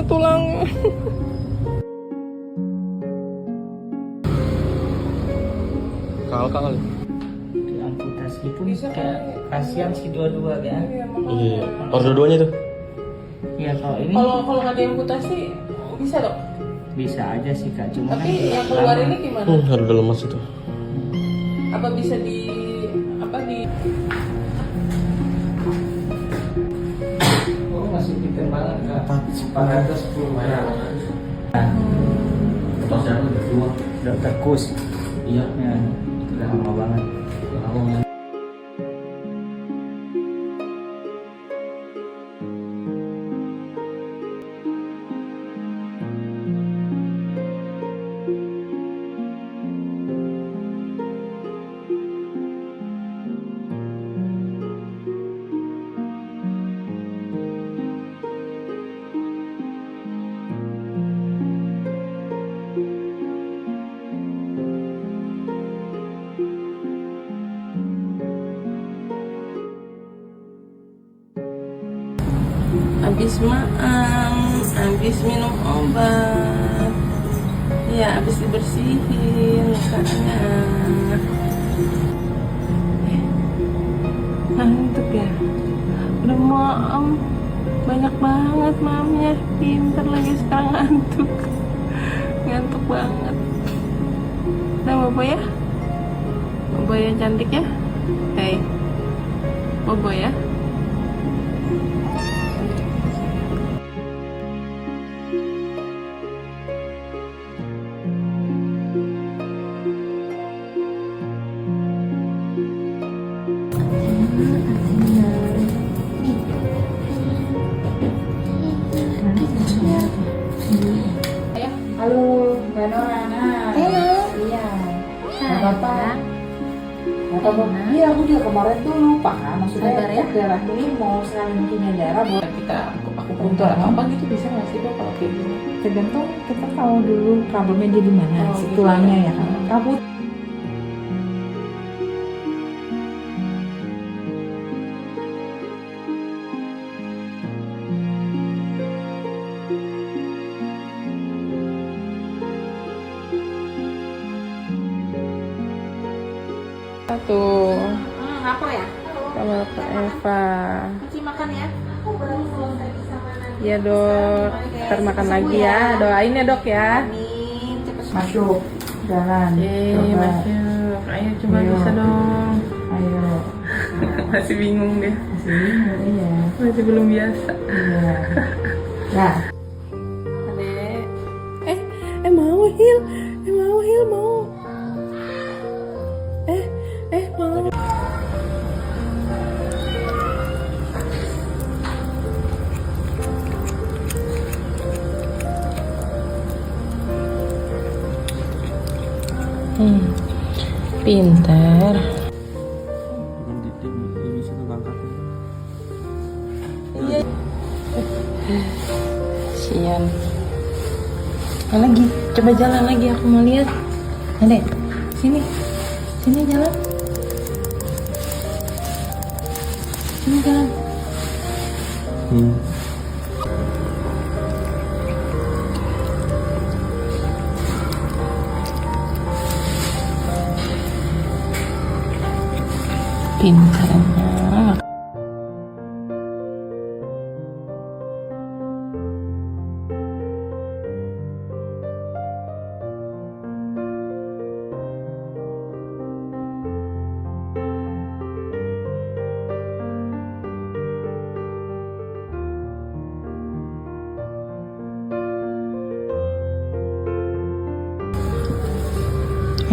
tulangnya. Kal. Diamputasi pun kayak kasihan si dua-dua kan. Iya. Harus dua-duanya tuh. Iya kalau ini Kalau nggak diamputasi bisa dok. bisa aja sih kak, cuma Tapi yang keluar ini gimana? Harus udah lemas itu. Apa bisa di oh masih pinter banget kak. 410 ya. Dokter Kus. Iya. Ya, udah lama banget. habis makan, habis minum obat, ya habis dibersihin mukanya. Ngantuk ya? Udah maem, banyak banget mamnya, pinter lagi sekarang ngantuk banget. Nah bobo ya, bobo yang cantik ya, hey, bobo ya. Halo, Mbak Nora. Halo. Iya. Bapak. Iya, aku juga kemarin tuh lupa kan. Maksudnya ya? Darah ini mau sekalian kimia darah buat Aku puntur atau apa gitu bisa nggak sih dok kalau kayak gini? tergantung kita tahu dulu problemnya dia di mana, si gitu tulangnya ya. ya kan. Kabut. Tuh Apa ya? sama Pak Eva. Cuci makan ya. Iya dok, ntar makan lagi ya. Doain ya dok ya. Amin. Cepet masuk. Jalan. Masuk. Ayo coba bisa dong. Ayo. Masih bingung deh. Masih bingung, iya. Masih belum biasa. Iya. Nah. Adek. Mau Hil. Mau Hil mau. Mau. Pintar. Sian. Lagi, coba jalan lagi, aku mau lihat. Adek, sini jalan. Sini jalan. Pintar banget.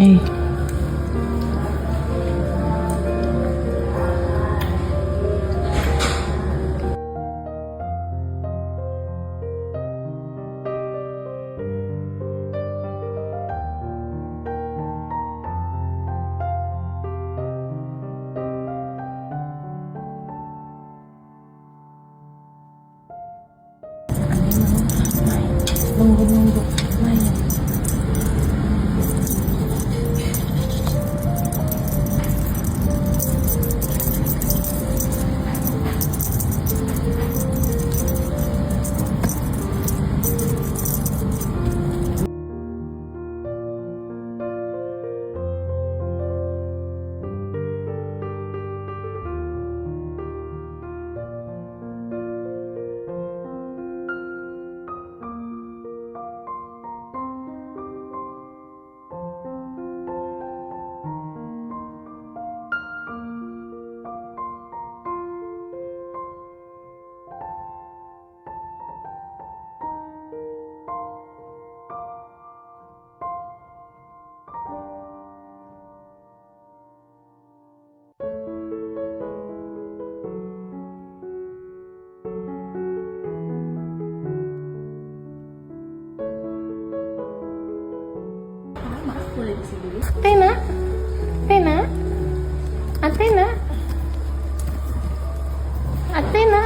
Hey. Nunggu main. Athena, Athena, Athena, Athena.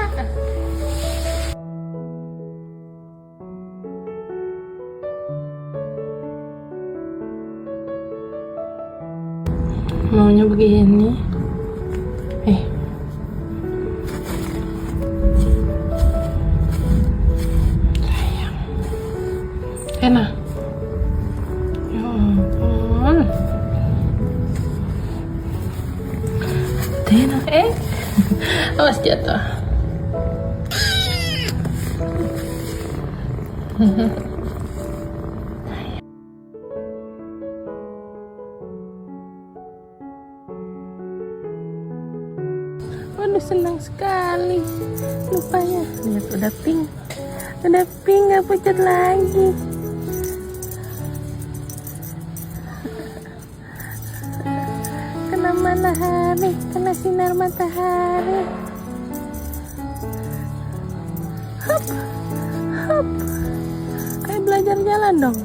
Maunya begini. Sayang. Athena. Ya ampun. Athena, awas jatuh. Waduh, senang sekali. Lupanya. Lihat, udah pink. Udah pink, gak pucat lagi. Kena matahari, kena sinar matahari. Hop, hop. Kayak belajar jalan dong.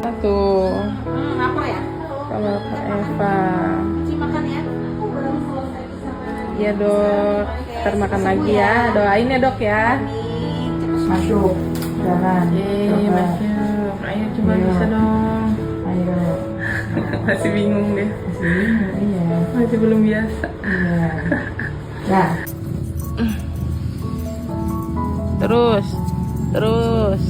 Satu. Apa ya? Kalau Kak Eva. Cici makan ya. Aku baru selesai sama Nadia. Iya dok, ntar makan lagi ya. Doain ya dok ya. Masuk. Jalan. Masuk. Ayo coba bisa dong. Ayo. Masih bingung deh. Iya. Masih belum biasa. Iya. Nah. Terus, terus.